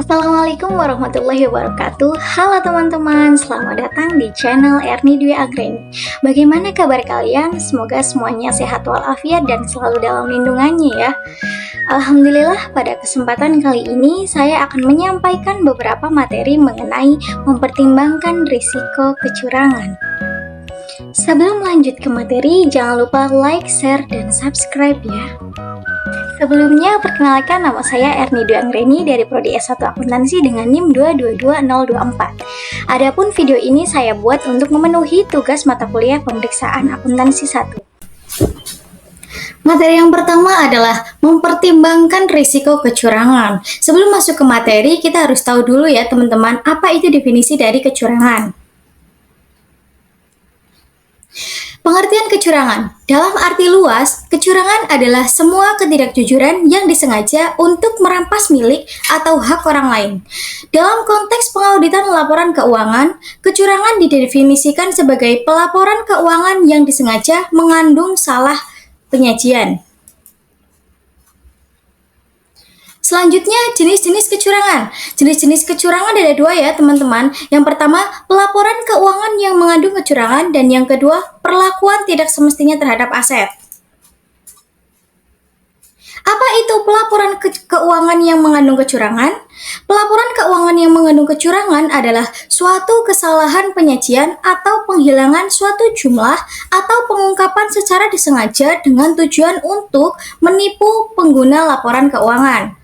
Assalamualaikum warahmatullahi wabarakatuh. Halo teman-teman, selamat datang di channel Erni Dwi Agreni. Bagaimana kabar kalian? Semoga semuanya sehat walafiat dan selalu dalam lindungannya ya. Alhamdulillah, pada kesempatan kali ini saya akan menyampaikan beberapa materi mengenai mempertimbangkan risiko kecurangan. Sebelum lanjut ke materi, jangan lupa like, share, dan subscribe ya. Sebelumnya, perkenalkan nama saya Erni Dwi Agreni dari Prodi S1 Akuntansi dengan NIM 222024. Adapun video ini saya buat untuk memenuhi tugas mata kuliah pemeriksaan akuntansi 1. Materi yang pertama adalah mempertimbangkan risiko kecurangan. Sebelum masuk ke materi, kita harus tahu dulu ya teman-teman, apa itu definisi dari kecurangan. Pengertian kecurangan. Dalam arti luas, kecurangan adalah semua ketidakjujuran yang disengaja untuk merampas milik atau hak orang lain. Dalam konteks pengauditan laporan keuangan, kecurangan didefinisikan sebagai pelaporan keuangan yang disengaja mengandung salah penyajian. Selanjutnya, jenis-jenis kecurangan. Jenis-jenis kecurangan ada dua ya teman-teman. Yang pertama, pelaporan keuangan yang mengandung kecurangan, dan yang kedua, perlakuan tidak semestinya terhadap aset. Apa itu pelaporan keuangan yang mengandung kecurangan? Pelaporan keuangan yang mengandung kecurangan adalah suatu kesalahan penyajian atau penghilangan suatu jumlah atau pengungkapan secara disengaja dengan tujuan untuk menipu pengguna laporan keuangan.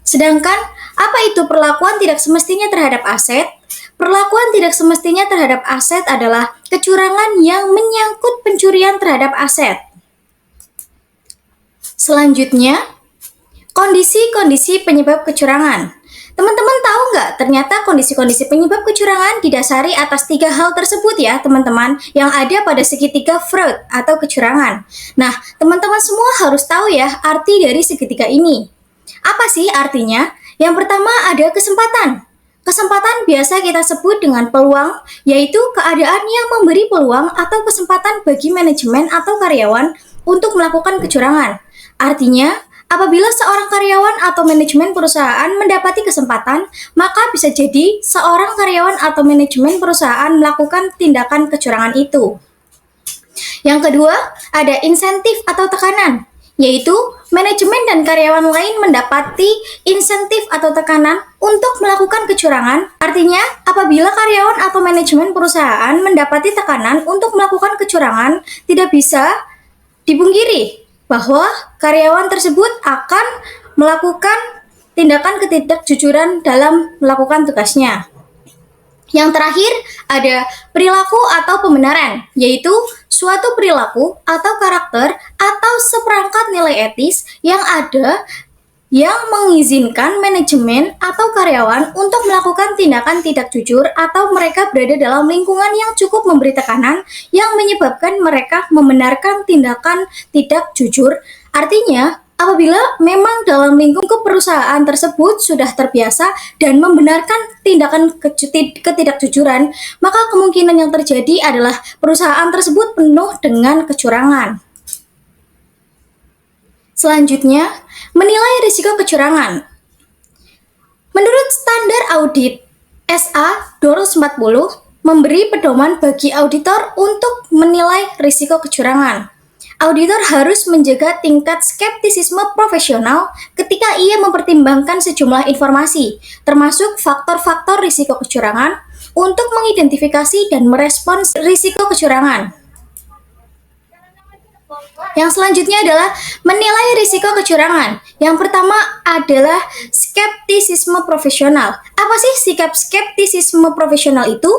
Sedangkan, apa itu perlakuan tidak semestinya terhadap aset? Perlakuan tidak semestinya terhadap aset adalah kecurangan yang menyangkut pencurian terhadap aset. Selanjutnya, kondisi-kondisi penyebab kecurangan. Teman-teman tahu nggak, ternyata kondisi-kondisi penyebab kecurangan didasari atas 3 hal tersebut ya teman-teman, yang ada pada segitiga Freud atau kecurangan. Nah, teman-teman semua harus tahu ya arti dari segitiga ini. Apa sih artinya? Yang pertama ada kesempatan. Kesempatan biasa kita sebut dengan peluang, yaitu keadaan yang memberi peluang atau kesempatan bagi manajemen atau karyawan untuk melakukan kecurangan. Artinya, apabila seorang karyawan atau manajemen perusahaan mendapati kesempatan, maka bisa jadi seorang karyawan atau manajemen perusahaan melakukan tindakan kecurangan itu. Yang kedua, ada insentif atau tekanan, yaitu manajemen dan karyawan lain mendapati insentif atau tekanan untuk melakukan kecurangan. Artinya, apabila karyawan atau manajemen perusahaan mendapati tekanan untuk melakukan kecurangan, tidak bisa dipungkiri bahwa karyawan tersebut akan melakukan tindakan ketidakjujuran dalam melakukan tugasnya. Yang terakhir, ada perilaku atau pembenaran, yaitu suatu perilaku atau karakter atau seperangkat nilai etis yang ada yang mengizinkan manajemen atau karyawan untuk melakukan tindakan tidak jujur atau mereka berada dalam lingkungan yang cukup memberi tekanan yang menyebabkan mereka membenarkan tindakan tidak jujur. Artinya, apabila memang dalam lingkup perusahaan tersebut sudah terbiasa dan membenarkan tindakan ketidakjujuran, maka kemungkinan yang terjadi adalah perusahaan tersebut penuh dengan kecurangan. Selanjutnya, menilai risiko kecurangan. Menurut standar audit SA 240 memberi pedoman bagi auditor untuk menilai risiko kecurangan. Auditor harus menjaga tingkat skeptisisme profesional ketika ia mempertimbangkan sejumlah informasi, termasuk faktor-faktor risiko kecurangan, untuk mengidentifikasi dan merespons risiko kecurangan. Yang selanjutnya adalah menilai risiko kecurangan. Yang pertama adalah skeptisisme profesional. Apa sih sikap skeptisisme profesional itu?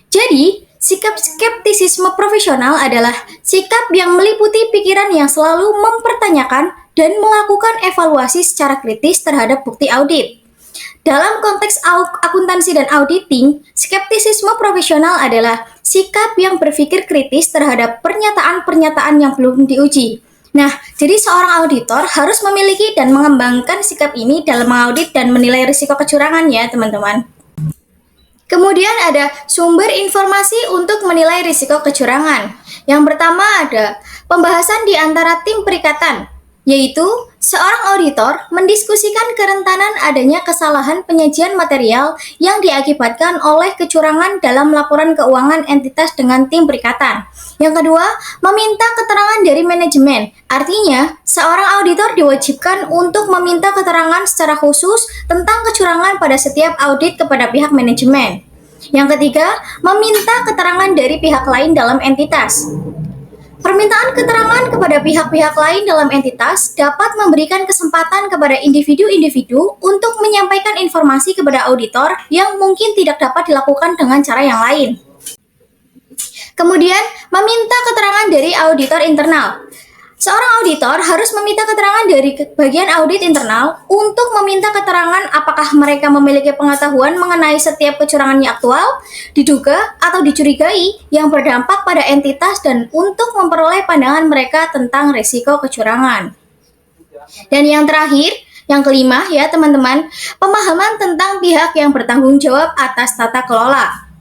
Jadi, sikap skeptisisme profesional adalah sikap yang meliputi pikiran yang selalu mempertanyakan dan melakukan evaluasi secara kritis terhadap bukti audit. Dalam konteks akuntansi dan auditing, skeptisisme profesional adalah sikap yang berpikir kritis terhadap pernyataan-pernyataan yang belum diuji. Nah, jadi seorang auditor harus memiliki dan mengembangkan sikap ini dalam mengaudit dan menilai risiko kecurangan ya teman-teman. Kemudian ada sumber informasi untuk menilai risiko kecurangan. Yang pertama ada pembahasan di antara tim perikatan, yaitu Seorang auditor mendiskusikan kerentanan adanya kesalahan penyajian material yang diakibatkan oleh kecurangan dalam laporan keuangan entitas dengan tim perikatan. Yang kedua, meminta keterangan dari manajemen. Artinya, seorang auditor diwajibkan untuk meminta keterangan secara khusus tentang kecurangan pada setiap audit kepada pihak manajemen. Yang ketiga, meminta keterangan dari pihak lain dalam entitas. Permintaan keterangan kepada pihak-pihak lain dalam entitas dapat memberikan kesempatan kepada individu-individu untuk menyampaikan informasi kepada auditor yang mungkin tidak dapat dilakukan dengan cara yang lain. Kemudian, meminta keterangan dari auditor internal. Seorang auditor harus meminta keterangan dari bagian audit internal untuk meminta keterangan apakah mereka memiliki pengetahuan mengenai setiap kecurangan yang aktual, diduga, atau dicurigai yang berdampak pada entitas dan untuk memperoleh pandangan mereka tentang risiko kecurangan. Dan yang terakhir, yang kelima ya teman-teman, pemahaman tentang pihak yang bertanggung jawab atas tata kelola.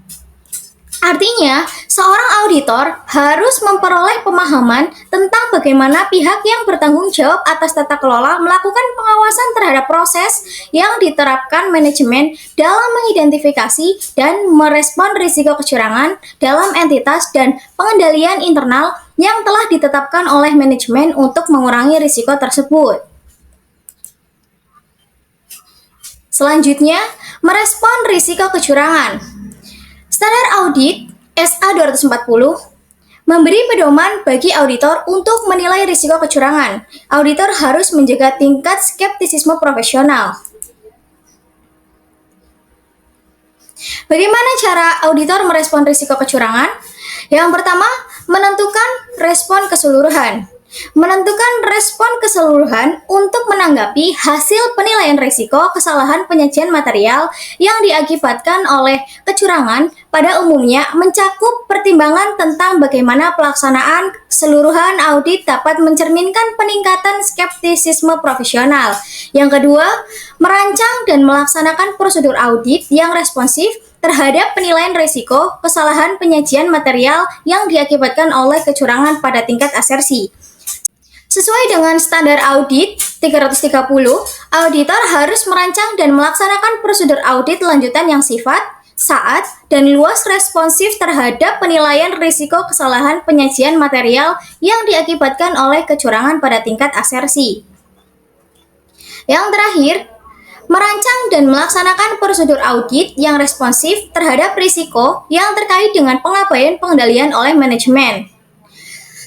Artinya, seorang auditor harus memperoleh pemahaman tentang bagaimana pihak yang bertanggung jawab atas tata kelola melakukan pengawasan terhadap proses yang diterapkan manajemen dalam mengidentifikasi dan merespon risiko kecurangan dalam entitas dan pengendalian internal yang telah ditetapkan oleh manajemen untuk mengurangi risiko tersebut. Selanjutnya, merespon risiko kecurangan. Standar Audit SA 240 memberi pedoman bagi auditor untuk menilai risiko kecurangan. Auditor harus menjaga tingkat skeptisisme profesional. Bagaimana cara auditor merespon risiko kecurangan? Yang pertama, menentukan respon keseluruhan. Menentukan respon keseluruhan untuk menanggapi hasil penilaian risiko kesalahan penyajian material yang diakibatkan oleh kecurangan pada umumnya mencakup pertimbangan tentang bagaimana pelaksanaan keseluruhan audit dapat mencerminkan peningkatan skeptisisme profesional. Yang kedua, merancang dan melaksanakan prosedur audit yang responsif terhadap penilaian risiko kesalahan penyajian material yang diakibatkan oleh kecurangan pada tingkat asersi. Sesuai dengan standar audit 330, auditor harus merancang dan melaksanakan prosedur audit lanjutan yang sifat, saat, dan luas responsif terhadap penilaian risiko kesalahan penyajian material yang diakibatkan oleh kecurangan pada tingkat asersi. Yang terakhir, merancang dan melaksanakan prosedur audit yang responsif terhadap risiko yang terkait dengan pengabaian pengendalian oleh manajemen.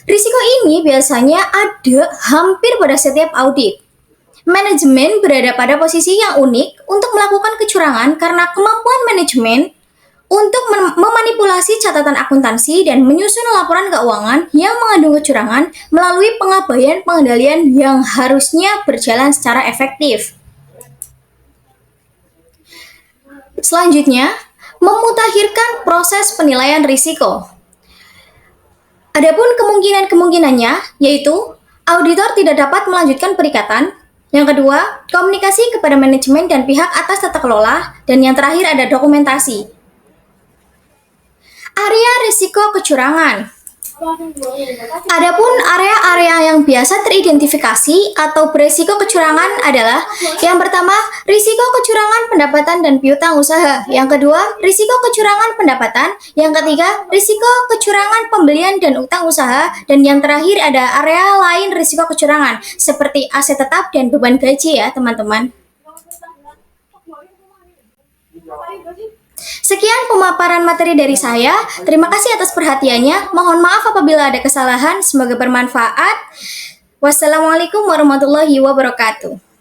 Risiko ini biasanya ada hampir pada setiap audit. Manajemen berada pada posisi yang unik untuk melakukan kecurangan karena kemampuan manajemen untuk memanipulasi catatan akuntansi dan menyusun laporan keuangan yang mengandung kecurangan melalui pengabaian pengendalian yang harusnya berjalan secara efektif. Selanjutnya, memutakhirkan proses penilaian risiko. Adapun kemungkinan-kemungkinannya, yaitu auditor tidak dapat melanjutkan perikatan. Yang kedua, komunikasi kepada manajemen dan pihak atas tata kelola. Dan yang terakhir ada dokumentasi. Area risiko kecurangan. Adapun area-area yang biasa teridentifikasi atau berisiko kecurangan adalah yang pertama, risiko kecurangan pendapatan dan piutang usaha. Yang kedua, risiko kecurangan pendapatan. Yang ketiga, risiko kecurangan pembelian dan utang usaha. Dan yang terakhir ada area lain risiko kecurangan seperti aset tetap dan beban gaji ya teman-teman. Sekian pemaparan materi dari saya. Terima kasih atas perhatiannya. Mohon maaf apabila ada kesalahan. Semoga bermanfaat. Wassalamualaikum warahmatullahi wabarakatuh.